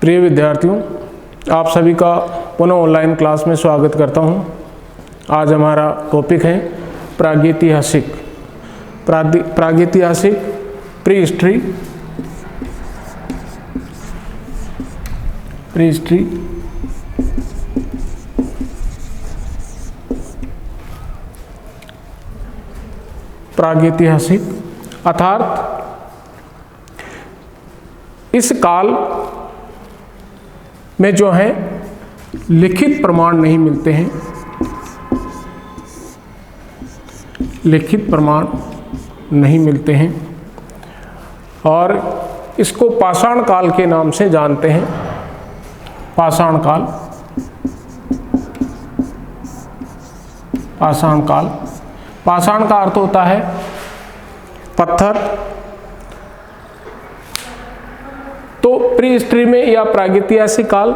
प्रिय विद्यार्थियों, आप सभी का पुनः ऑनलाइन क्लास में स्वागत करता हूं। आज हमारा टॉपिक है प्रागैतिहासिक प्री हिस्ट्री प्रागैतिहासिक अर्थात इस काल में जो है लिखित प्रमाण नहीं मिलते हैं, लिखित प्रमाण नहीं मिलते हैं और इसको पाषाण काल के नाम से जानते हैं। पाषाण काल, पाषाण काल, पाषाण का अर्थ होता है पत्थर। तो प्री हिस्ट्री में या प्रागैतिहासिक काल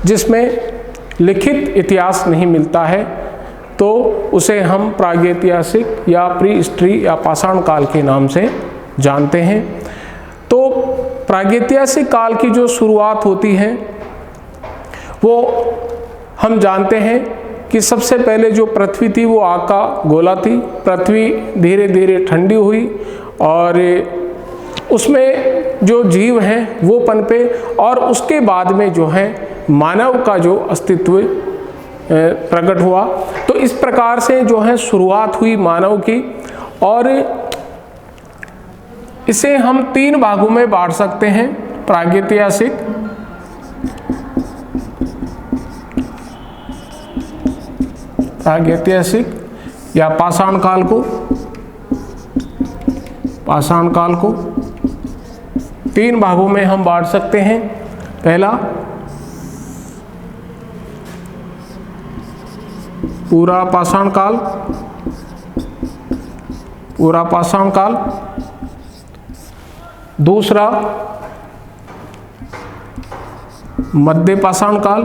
जिसमें लिखित इतिहास नहीं मिलता है तो उसे हम प्रागैतिहासिक या प्री हिस्ट्री या पाषाण काल के नाम से जानते हैं। तो प्रागैतिहासिक काल की जो शुरुआत होती है वो हम जानते हैं कि सबसे पहले जो पृथ्वी थी वो आग का गोला थी। पृथ्वी धीरे धीरे ठंडी हुई और उसमें जो जीव हैं वो पनपे और उसके बाद में जो है मानव का जो अस्तित्व प्रकट हुआ। तो इस प्रकार से जो है शुरुआत हुई मानव की और इसे हम तीन भागों में बांट सकते हैं। प्रागैतिहासिक या पाषाण काल को तीन भागों में हम बांट सकते हैं। पहला पूरा पाषाण काल, दूसरा मध्य पाषाण काल,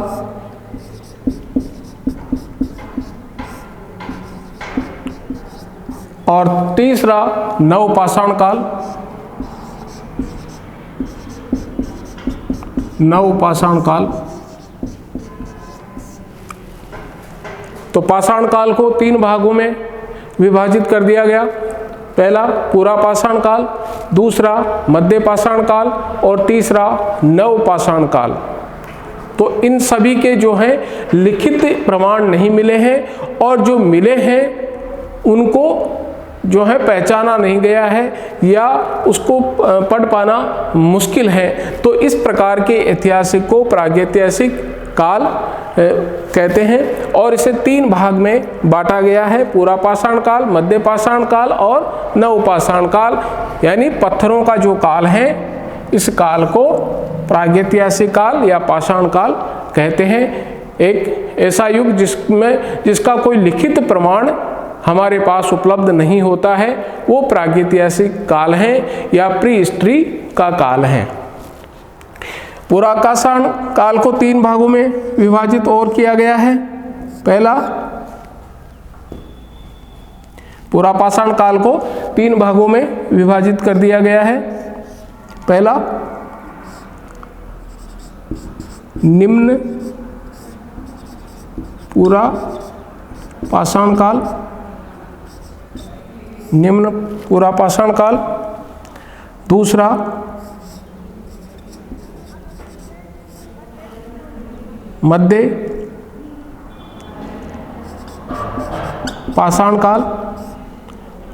और तीसरा नव पाषाण काल। तो पाषाण काल को तीन भागों में विभाजित कर दिया गया। पहला पूरा पाषाण काल, दूसरा मध्य पाषाण काल और तीसरा नव पाषाण काल। तो इन सभी के जो है लिखित प्रमाण नहीं मिले हैं और जो मिले हैं उनको जो है पहचाना नहीं गया है या उसको पढ़ पाना मुश्किल है। तो इस प्रकार के ऐतिहासिक को प्रागैतिहासिक काल कहते हैं और इसे तीन भाग में बांटा गया है। पूरा पाषाण काल, मध्य पाषाण काल और नव पाषाण काल, यानी पत्थरों का जो काल है इस काल को प्रागैतिहासिक काल या पाषाण काल कहते हैं। एक ऐसा युग जिसका कोई लिखित प्रमाण हमारे पास उपलब्ध नहीं होता है वो प्रागैतिहासिक काल है या प्री हिस्ट्री का काल है। पूरा पाषाण काल को तीन भागों में विभाजित और किया गया है। पहला पूरा पाषाण काल को तीन भागों में विभाजित कर दिया गया है। पहला निम्न पूरा पाषाण काल, निम्न पूरा पाषाण काल, दूसरा मध्य पाषाण काल,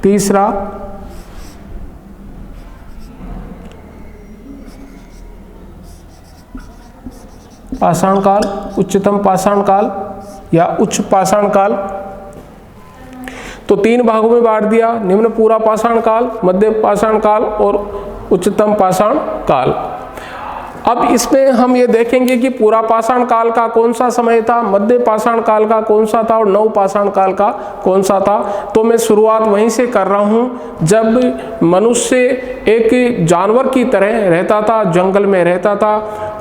तीसरा पाषाण काल, उच्चतम पाषाण काल या उच्च पाषाण काल। तो तीन भागों में बांट दिया, निम्न पूरा पाषाण काल, मध्य पाषाण काल और उच्चतम पाषाण काल। अब इसमें हम ये देखेंगे कि पूरा पाषाण काल का कौन सा समय था, मध्य पाषाण काल का कौन सा था और नव पाषाण काल का कौन सा था। तो मैं शुरुआत वहीं से कर रहा हूँ जब मनुष्य एक जानवर की तरह रहता था, जंगल में रहता था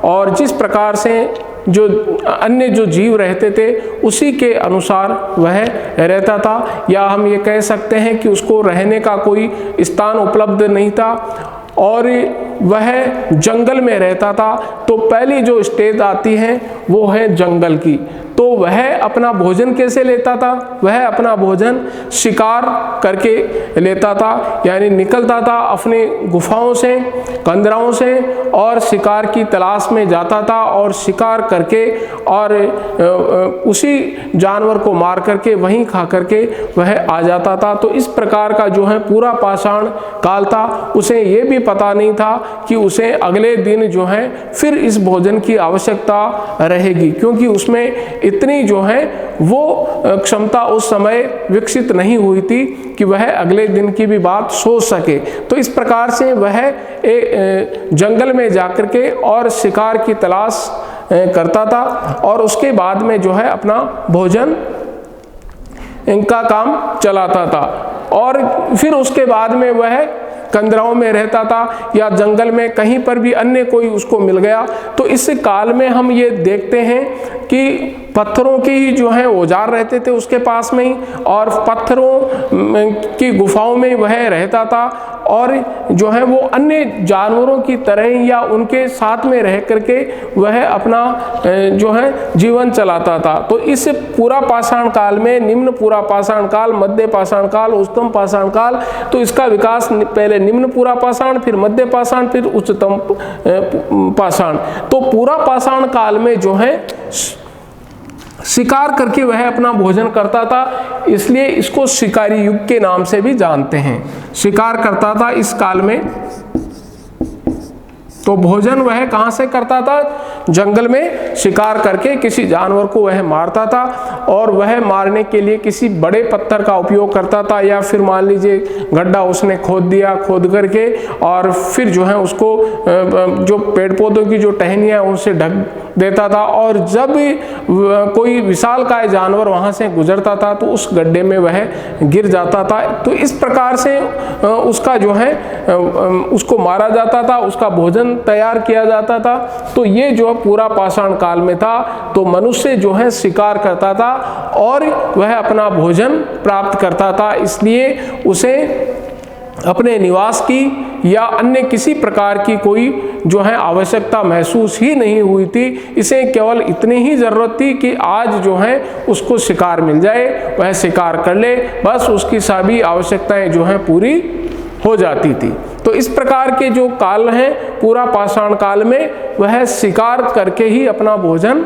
और जिस प्रकार से जो अन्य जो जीव रहते थे उसी के अनुसार वह रहता था, या हम ये कह सकते हैं कि उसको रहने का कोई स्थान उपलब्ध नहीं था। और वह जंगल में रहता था। तो पहली जो स्टेज आती है वो है जंगल की। तो वह अपना भोजन कैसे लेता था? वह अपना भोजन शिकार करके लेता था, यानी निकलता था अपने गुफाओं से, कंदराओं से और शिकार की तलाश में जाता था और शिकार करके और उसी जानवर को मार करके वहीं खा करके वह आ जाता था। तो इस प्रकार का जो है पूरा पाषाण काल था। उसे ये भी पता नहीं था कि उसे अगले दिन जो है फिर इस भोजन की आवश्यकता रहेगी, क्योंकि उसमें इतनी जो है वो क्षमता उस समय विकसित नहीं हुई थी कि वह अगले दिन की भी बात सोच सके। तो इस प्रकार से वह जंगल में जाकर के और शिकार की तलाश करता था और उसके बाद में जो है अपना भोजन इनका काम चलाता था। और फिर उसके बाद में वह कंदराओं में रहता था या जंगल में कहीं पर भी अन्य कोई उसको मिल गया। तो इस काल में हम ये देखते हैं कि पत्थरों की ही जो है औजार रहते थे उसके पास में ही, और पत्थरों की गुफाओं में वह रहता था और जो है वो अन्य जानवरों की तरह या उनके साथ में रह करके वह अपना जो है जीवन चलाता था। तो इस पूरा पाषाण काल में निम्न पूरा पाषाण काल, मध्य पाषाण काल, उच्चतम पाषाण काल, तो इसका विकास पहले निम्न पूरा पाषाण, फिर मध्य पाषाण, फिर उच्चतम पाषाण। तो पूरा पाषाण काल में जो है शिकार करके वह अपना भोजन करता था, इसलिए इसको शिकारी युग के नाम से भी जानते हैं। शिकार करता था इस काल में। तो भोजन वह कहाँ से करता था? जंगल में शिकार करके किसी जानवर को वह मारता था और वह मारने के लिए किसी बड़े पत्थर का उपयोग करता था, या फिर मान लीजिए गड्ढा उसने खोद दिया, खोद करके और फिर जो है उसको जो पेड़ पौधों की जो टहनियाँ उनसे ढक देता था, और जब कोई विशालकाय जानवर वहाँ से गुजरता था तो उस गड्ढे में वह गिर जाता था। तो इस प्रकार से उसका जो है उसको मारा जाता था, उसका भोजन तैयार किया जाता था। तो ये जो पूरा पाषाण काल में था। तो मनुष्य जो है शिकार करता था और वह अपना भोजन प्राप्त करता था, इसलिए उसे अपने निवास की या अन्य किसी प्रकार की कोई जो है आवश्यकता महसूस ही नहीं हुई थी। इसे केवल इतनी ही ज़रूरत थी कि आज जो है उसको शिकार मिल जाए, वह शिकार कर ले, बस उसकी सभी आवश्यकताएं जो हैं पूरी हो जाती थी। तो इस प्रकार के जो काल हैं पूरा पाषाण काल में, वह शिकार करके ही अपना भोजन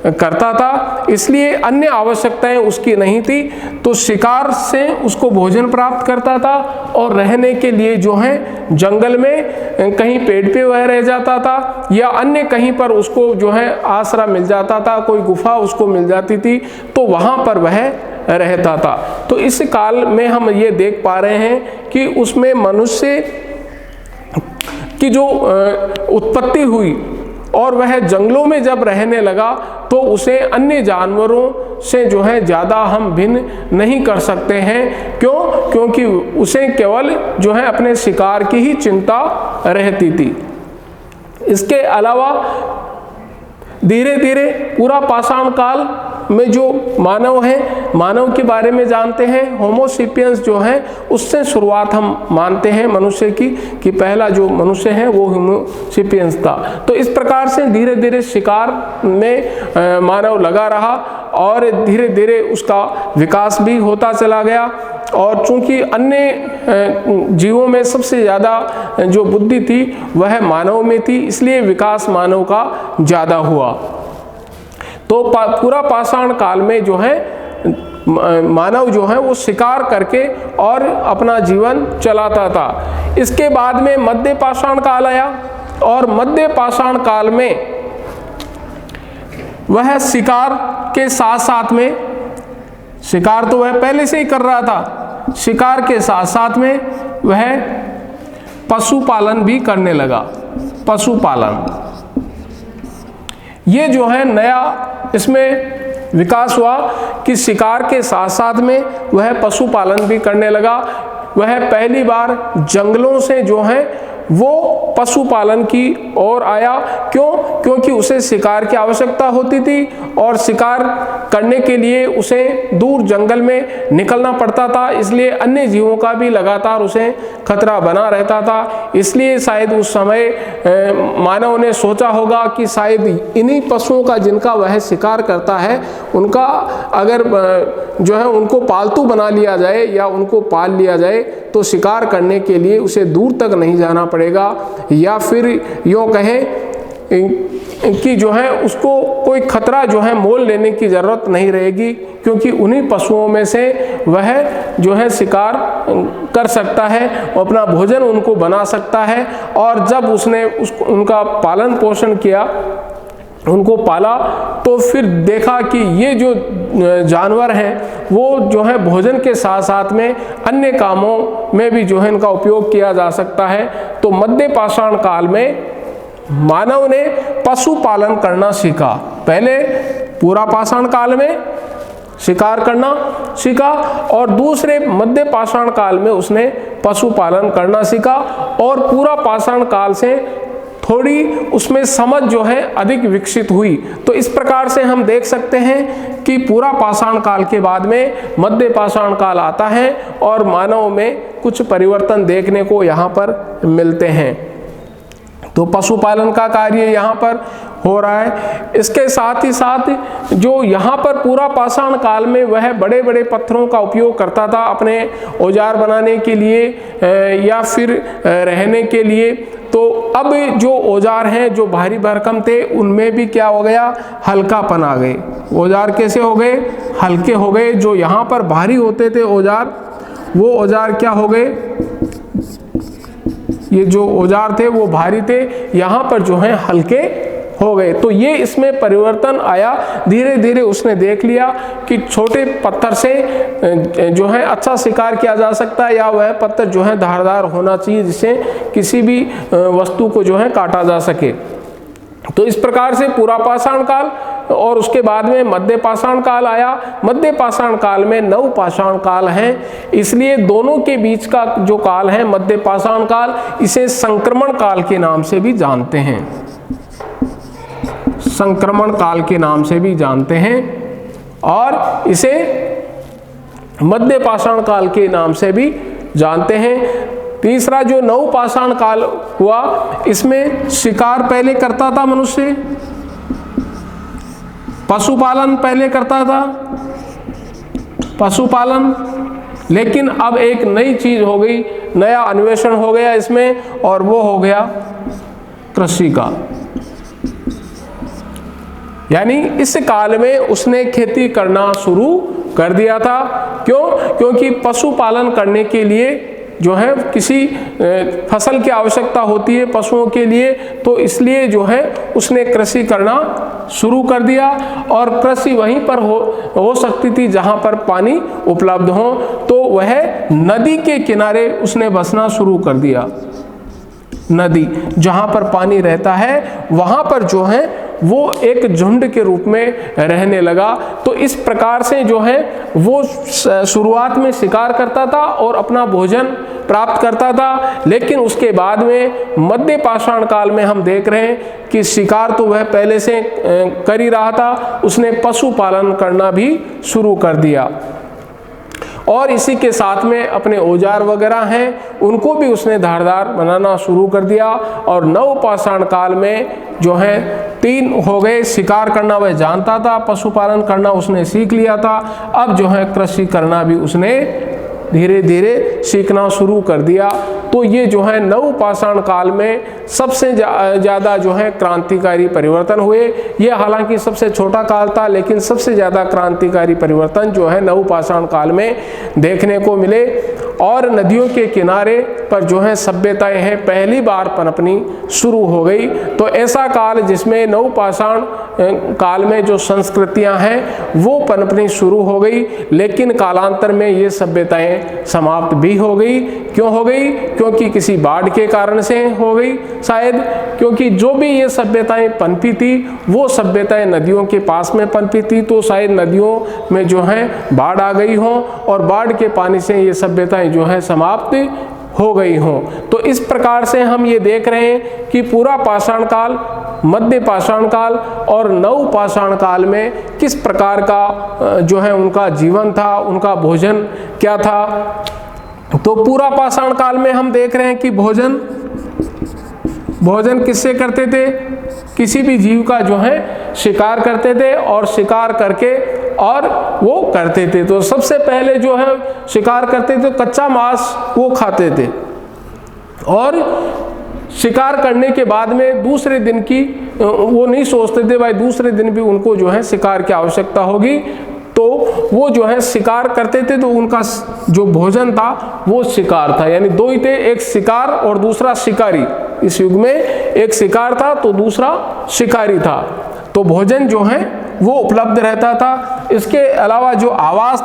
करता था, इसलिए अन्य आवश्यकताएं उसकी नहीं थी। तो शिकार से उसको भोजन प्राप्त करता था और रहने के लिए जो है जंगल में कहीं पेड़ पे वह रह जाता था या अन्य कहीं पर उसको जो है आसरा मिल जाता था, कोई गुफा उसको मिल जाती थी, तो वहाँ पर वह रहता था। तो इस काल में हम ये देख पा रहे हैं कि उसमें मनुष्य की जो उत्पत्ति हुई और वह जंगलों में जब रहने लगा तो उसे अन्य जानवरों से जो है ज़्यादा हम भिन्न नहीं कर सकते हैं। क्यों? क्योंकि उसे केवल जो है अपने शिकार की ही चिंता रहती थी। इसके अलावा धीरे धीरे पूरा पाषाण काल में जो मानव है, मानव के बारे में जानते हैं। होमो सेपियंस जो है उससे शुरुआत हम मानते हैं मनुष्य की, कि पहला जो मनुष्य है वो होमो सेपियंस था। तो इस प्रकार से धीरे धीरे शिकार में मानव लगा रहा और धीरे धीरे उसका विकास भी होता चला गया। और चूंकि अन्य जीवों में सबसे ज़्यादा जो बुद्धि थी वह मानव में थी, इसलिए विकास मानव का ज़्यादा हुआ। तो पूरा पाषाण काल में जो है मानव जो है वो शिकार करके और अपना जीवन चलाता था। इसके बाद में मध्य पाषाण काल आया और मध्य पाषाण काल में वह शिकार के साथ साथ में, शिकार तो वह पहले से ही कर रहा था, शिकार के साथ साथ में वह पशुपालन भी करने लगा। पशुपालन ये जो है नया इसमें विकास हुआ कि शिकार के साथ साथ में वह पशुपालन भी करने लगा। वह पहली बार जंगलों से जो है वो पशुपालन की ओर आया। क्यों? क्योंकि क्योंकि उसे शिकार की आवश्यकता होती थी और शिकार करने के लिए उसे दूर जंगल में निकलना पड़ता था, इसलिए अन्य जीवों का भी लगातार उसे खतरा बना रहता था। इसलिए शायद उस समय मानव ने सोचा होगा कि शायद इन्हीं पशुओं का जिनका वह शिकार करता है उनका अगर जो है उनको पालतू बना लिया जाए या उनको पाल लिया जाए तो शिकार करने के लिए उसे दूर तक नहीं जाना पड़ेगा, या फिर यूँ कहें कि जो है उसको कोई खतरा जो है मोल लेने की ज़रूरत नहीं रहेगी, क्योंकि उन्हीं पशुओं में से वह जो है शिकार कर सकता है, अपना भोजन उनको बना सकता है। और जब उसने उनका पालन पोषण किया, उनको पाला, तो फिर देखा कि ये जो जानवर हैं वो जो है भोजन के साथ साथ में अन्य कामों में भी जो है इनका उपयोग किया जा सकता है। तो मध्य पाषाण काल में मानव ने पशुपालन करना सीखा। पहले पूरा पाषाण काल में शिकार करना सीखा और दूसरे मध्य पाषाण काल में उसने पशुपालन करना सीखा, और पूरा पाषाण काल से थोड़ी उसमें समझ जो है अधिक विकसित हुई। तो इस प्रकार से हम देख सकते हैं कि पूरा पाषाण काल के बाद में मध्य पाषाण काल आता है और मानव में कुछ परिवर्तन देखने को यहाँ पर मिलते हैं। तो पशुपालन का कार्य यहाँ पर हो रहा है। इसके साथ ही साथ जो यहाँ पर पूरा पाषाण काल में वह बड़े बड़े पत्थरों का उपयोग करता था अपने औजार बनाने के लिए या फिर रहने के लिए। तो अब जो औजार हैं जो भारी भरकम थे उनमें भी क्या हो गया, हल्कापन आ गए। औजार कैसे हो गए, हल्के हो गए। जो यहाँ पर भारी होते थे औजार, वो औजार क्या हो गए, ये जो औजार थे वो भारी थे, यहाँ पर जो है हल्के हो गए। तो ये इसमें परिवर्तन आया। धीरे धीरे उसने देख लिया कि छोटे पत्थर से जो है अच्छा शिकार किया जा सकता है, या वह पत्थर जो है धारदार होना चाहिए जिससे किसी भी वस्तु को जो है काटा जा सके। तो इस प्रकार से पूरा पाषाण काल और उसके बाद में मध्य पाषाण काल आया। मध्य पाषाण काल में नव पाषाण काल है, इसलिए दोनों के बीच का जो काल है मध्य पाषाण काल, इसे संक्रमण काल के नाम से भी जानते हैं। संक्रमण काल के नाम से भी जानते हैं और इसे मध्य पाषाण काल के नाम से भी जानते हैं। तीसरा जो नव पाषाण काल हुआ, इसमें शिकार पहले करता था मनुष्य, पशुपालन पहले करता था, पशुपालन, लेकिन अब एक नई चीज हो गई, नया अन्वेषण हो गया इसमें, और वो हो गया कृषि का। यानी इस काल में उसने खेती करना शुरू कर दिया था। क्यों? क्योंकि पशुपालन करने के लिए जो है किसी फसल की आवश्यकता होती है पशुओं के लिए, तो इसलिए जो है उसने कृषि करना शुरू कर दिया। और कृषि वहीं पर हो सकती थी जहां पर पानी उपलब्ध हो, तो वह नदी के किनारे उसने बसना शुरू कर दिया। नदी जहां पर पानी रहता है वहां पर जो है वो एक झुंड के रूप में रहने लगा। तो इस प्रकार से जो है वो शुरुआत में शिकार करता था और अपना भोजन प्राप्त करता था, लेकिन उसके बाद में मध्य पाषाण काल में हम देख रहे हैं कि शिकार तो वह पहले से कर ही रहा था, उसने पशुपालन करना भी शुरू कर दिया। और इसी के साथ में अपने औजार वगैरह हैं उनको भी उसने धारदार बनाना शुरू कर दिया। और नव पाषाण काल में जो है 3 हो गए, शिकार करना वह जानता था, पशुपालन करना उसने सीख लिया था, अब जो है कृषि करना भी उसने धीरे धीरे सीखना शुरू कर दिया। तो ये जो है नव पाषाण काल में सबसे ज़्यादा जो है क्रांतिकारी परिवर्तन हुए। ये हालांकि सबसे छोटा काल था, लेकिन सबसे ज़्यादा क्रांतिकारी परिवर्तन जो है नव पाषाण काल में देखने को मिले। और नदियों के किनारे पर जो है सभ्यताएं हैं पहली बार पनपनी शुरू हो गई। तो ऐसा काल जिसमें नव पाषाण काल में जो संस्कृतियां हैं वो पनपनी शुरू हो गई, लेकिन कालांतर में ये सभ्यताएं समाप्त भी हो गई। क्यों हो गई? क्योंकि किसी बाढ़ के कारण से हो गई शायद, क्योंकि जो भी ये सभ्यताएं पनपी थी वो सभ्यताएं नदियों के पास में पनपी थी, तो शायद नदियों में जो है बाढ़ आ गई हो और बाढ़ के पानी से ये सभ्यताएं जो है समाप्त हो गई हों। तो इस प्रकार से हम ये देख रहे हैं कि पूरा पाषाण काल मध्य पाषाण काल और नव पाषाण काल में किस प्रकार का जो है उनका जीवन था, उनका भोजन क्या था। तो पूरा पाषाण काल में हम देख रहे हैं कि भोजन किससे करते थे, किसी भी जीव का जो है शिकार करते थे और शिकार करके और वो करते थे। तो सबसे पहले जो है शिकार करते थे, कच्चा मांस वो खाते थे और शिकार करने के बाद में दूसरे दिन की वो नहीं सोचते थे भाई दूसरे दिन भी उनको जो है शिकार की आवश्यकता होगी, तो वो जो है शिकार करते थे। तो उनका जो भोजन था वो शिकार था, यानी दो ही थे, एक शिकार और दूसरा शिकारी। इस युग में एक शिकार था तो दूसरा शिकारी था। तो भोजन जो है वो उपलब्ध रहता था। इसके अलावा जो आवास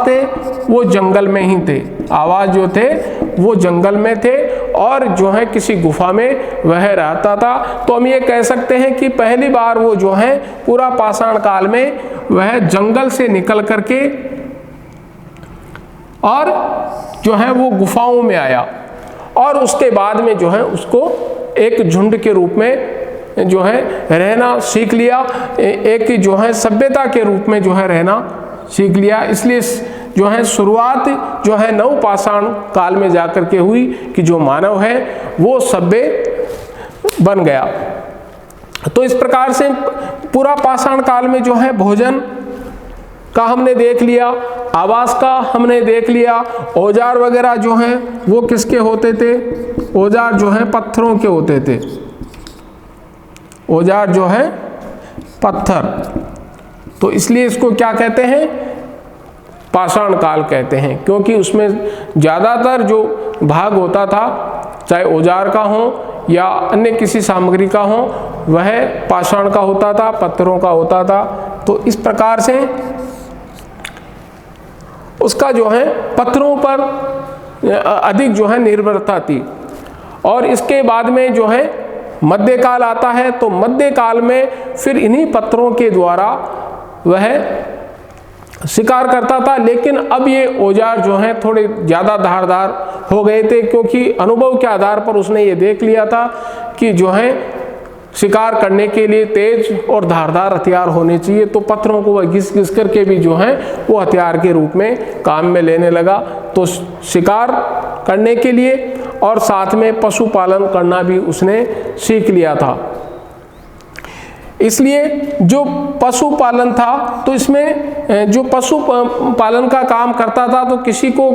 थे वो जंगल में ही थे, आवास जो थे वो जंगल में थे और जो है किसी गुफा में वह रहता था। तो हम ये कह सकते हैं कि पहली बार वो जो है पूरा पाषाण काल में वह जंगल से निकल करके और जो है वो गुफाओं में आया और उसके बाद में जो है उसको एक झुंड के रूप में जो है रहना सीख लिया, एक जो है सभ्यता के रूप में जो है रहना सीख लिया। इसलिए जो है शुरुआत जो है नव पाषाण काल में जाकर के हुई कि जो मानव है वो सभ्य बन गया। तो इस प्रकार से पूरा पाषाण काल में जो है भोजन का हमने देख लिया, आवास का हमने देख लिया, औजार वगैरह जो हैं वो किसके होते थे, औजार जो है पत्थरों के होते थे, औजार जो है पत्थर। तो इसलिए इसको क्या कहते हैं, पाषाण काल कहते हैं, क्योंकि उसमें ज़्यादातर जो भाग होता था चाहे औजार का हो या अन्य किसी सामग्री का हो वह पाषाण का होता था, पत्थरों का होता था। तो इस प्रकार से उसका जो है पत्थरों पर अधिक जो है निर्भरता थी। और इसके बाद में जो है मध्यकाल आता है, तो मध्यकाल में फिर इन्हीं पत्थरों के द्वारा वह शिकार करता था। लेकिन अब ये औजार जो हैं थोड़े ज़्यादा धारदार हो गए थे, क्योंकि अनुभव के आधार पर उसने ये देख लिया था कि जो है शिकार करने के लिए तेज और धारदार हथियार होने चाहिए। तो पत्थरों को वह घिस घिस करके भी जो है वो हथियार के रूप में काम में लेने लगा। तो शिकार करने के लिए और साथ में पशुपालन करना भी उसने सीख लिया था। इसलिए जो पशुपालन था, तो इसमें जो पशुपालन का काम करता था तो किसी को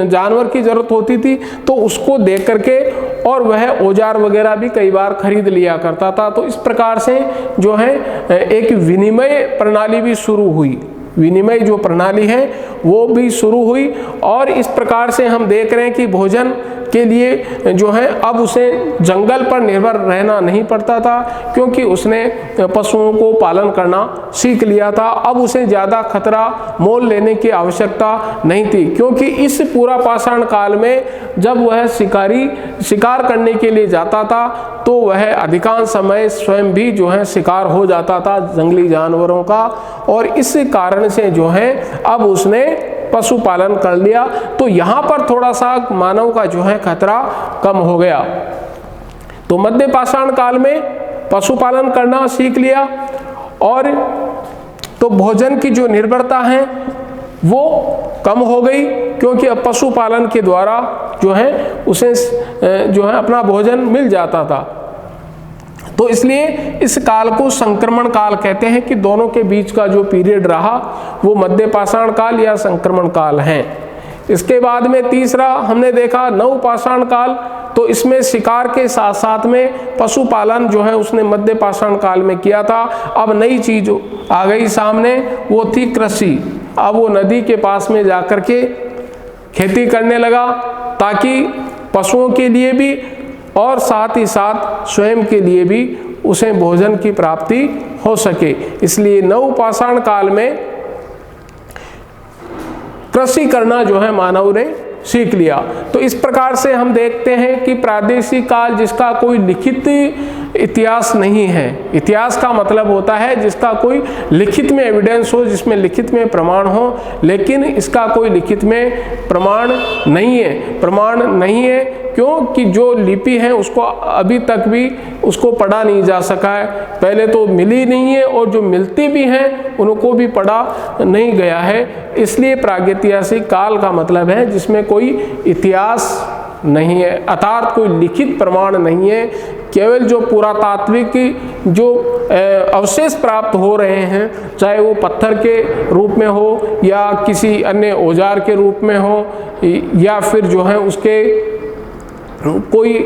जानवर की ज़रूरत होती थी तो उसको देख करके और वह औजार वगैरह भी कई बार खरीद लिया करता था। तो इस प्रकार से जो है एक विनिमय प्रणाली भी शुरू हुई, विनिमय जो प्रणाली है वो भी शुरू हुई। और इस प्रकार से हम देख रहे हैं कि भोजन के लिए जो है अब उसे जंगल पर निर्भर रहना नहीं पड़ता था, क्योंकि उसने पशुओं को पालन करना सीख लिया था। अब उसे ज़्यादा खतरा मोल लेने की आवश्यकता नहीं थी, क्योंकि इस पूरा पाषाण काल में जब वह शिकार करने के लिए जाता था तो वह अधिकांश समय स्वयं भी जो है शिकार हो जाता था जंगली जानवरों का। और इस कारण से जो है अब उसने पशुपालन कर लिया। तो यहाँ पर थोड़ा सा मानव का जो है खतरा कम हो गया। तो मध्य पाषाण काल में पशुपालन करना सीख लिया और तो भोजन की जो निर्भरता है वो कम हो गई, क्योंकि अब पशुपालन के द्वारा जो है उसे जो है अपना भोजन मिल जाता था। तो इसलिए इस काल को संक्रमण काल कहते हैं कि दोनों के बीच का जो पीरियड रहा वो मध्य पाषाण काल या संक्रमण काल है। इसके बाद में तीसरा हमने देखा नव पाषाण काल। तो इसमें शिकार के साथ साथ में पशुपालन जो है उसने मध्य पाषाण काल में किया था। अब नई चीज आ गई सामने, वो थी कृषि। अब वो नदी के पास में जाकर के खेती करने लगा, ताकि पशुओं के लिए भी और साथ ही साथ स्वयं के लिए भी उसे भोजन की प्राप्ति हो सके। इसलिए नव पाषाण काल में कृषि करना जो है मानव ने सीख लिया। तो इस प्रकार से हम देखते हैं कि प्रादेशिक काल जिसका कोई लिखित इतिहास नहीं है, इतिहास का मतलब होता है जिसका कोई लिखित में एविडेंस हो, जिसमें लिखित में प्रमाण हो, लेकिन इसका कोई लिखित में प्रमाण नहीं है। क्योंकि जो लिपि है उसको अभी तक भी उसको पढ़ा नहीं जा सका है, पहले तो मिली नहीं है और जो मिलती भी हैं उनको भी पढ़ा नहीं गया है। इसलिए प्रागैतिहासिक काल का मतलब है जिसमें कोई इतिहास नहीं है, अर्थात कोई लिखित प्रमाण नहीं है, केवल जो पुरातात्विक जो अवशेष प्राप्त हो रहे हैं, चाहे वो पत्थर के रूप में हो या किसी अन्य औजार के रूप में हो या फिर जो है उसके कोई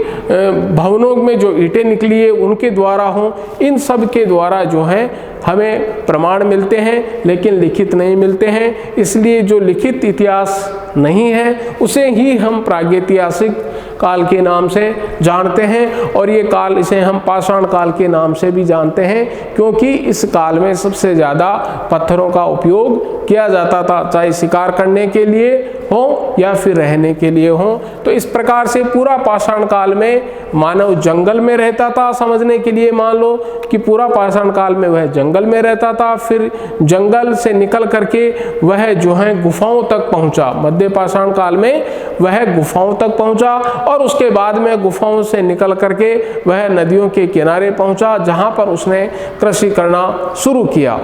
भवनों में जो ईंटें निकली है उनके द्वारा हो, इन सब के द्वारा जो है हमें प्रमाण मिलते हैं लेकिन लिखित नहीं मिलते हैं। इसलिए जो लिखित इतिहास नहीं है उसे ही हम प्रागैतिहासिक काल के नाम से जानते हैं, और ये काल इसे हम पाषाण काल के नाम से भी जानते हैं, क्योंकि इस काल में सबसे ज़्यादा पत्थरों का उपयोग किया जाता था, चाहे शिकार करने के लिए हो या फिर रहने के लिए हो। तो इस प्रकार से पूरा पाषाण काल में मानव जंगल में रहता था। समझने के लिए मान लो कि पूरा पाषाण काल में वह जंगल में रहता था, फिर जंगल से निकल करके वह जो है गुफाओं तक पहुंचा, मध्य पाषाण काल में वह गुफाओं तक पहुंचा, और उसके बाद में गुफाओं से निकल करके वह नदियों के किनारे पहुंचा, जहां पर उसने कृषि करना शुरू किया।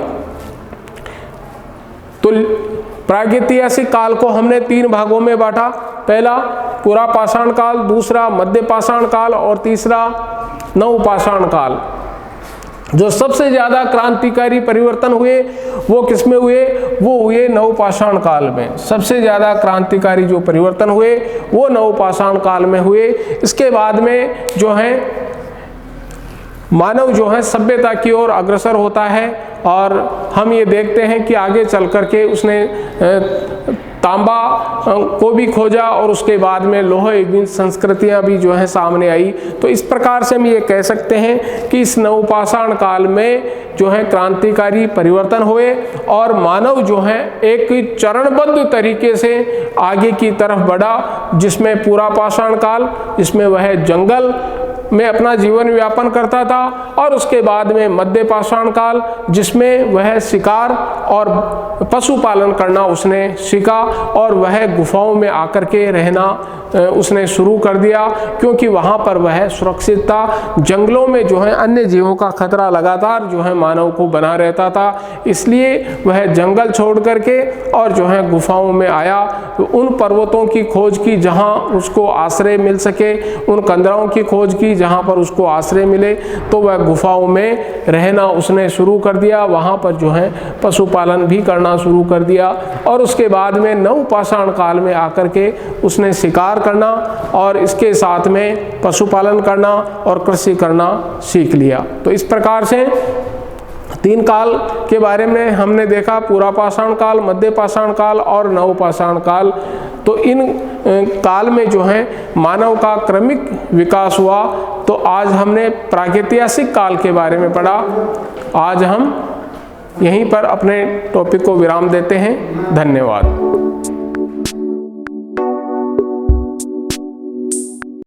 तो प्रागैतिहासिक काल को हमने 3 भागों में बांटा, पहला पुरा पाषाण काल, दूसरा मध्य पाषाण काल और तीसरा नव पाषाण काल। जो सबसे ज़्यादा क्रांतिकारी परिवर्तन हुए वो किसमें हुए? वो हुए नव पाषाण काल में। सबसे ज़्यादा क्रांतिकारी जो परिवर्तन हुए वो नव पाषाण काल में हुए। इसके बाद में जो है मानव जो है सभ्यता की ओर अग्रसर होता है, और हम ये देखते हैं कि आगे चल करके उसने तांबा को भी खोजा, और उसके बाद में लोह युगीन संस्कृतियां भी जो है सामने आई। तो इस प्रकार से हम ये कह सकते हैं कि इस नवपाषाण काल में जो है क्रांतिकारी परिवर्तन हुए, और मानव जो है एक चरणबद्ध तरीके से आगे की तरफ बढ़ा, जिसमें पूरा पाषाण काल, जिसमें वह जंगल में अपना जीवन व्यापन करता था, और उसके बाद में मध्य पाषाण काल, जिसमें वह शिकार और पशुपालन करना उसने सीखा, और वह गुफाओं में आकर के रहना उसने शुरू कर दिया, क्योंकि वहाँ पर वह सुरक्षित था। जंगलों में जो है अन्य जीवों का खतरा लगातार जो है मानव को बना रहता था, इसलिए वह जंगल छोड़ करके और जो है गुफाओं में आया। तो उन पर्वतों की खोज की जहाँ उसको आश्रय मिल सके, उन कंदराओं की खोज की जहाँ पर उसको आश्रय मिले, तो वह गुफाओं में रहना उसने शुरू कर दिया। वहाँ पर जो है पशुपालन भी करना शुरू कर दिया, और उसके बाद में नव पाषाण काल में आकर के उसने शिकार करना और इसके साथ में पशुपालन करना और कृषि करना सीख लिया। तो इस प्रकार से 3 काल के बारे में हमने देखा, पूरा पाषाण काल, मध्य पाषाण काल और नव पाषाण काल। तो इन काल में जो है मानव का क्रमिक विकास हुआ। तो आज हमने प्रागैतिहासिक काल के बारे में पढ़ा। आज हम यहीं पर अपने टॉपिक को विराम देते हैं। धन्यवाद।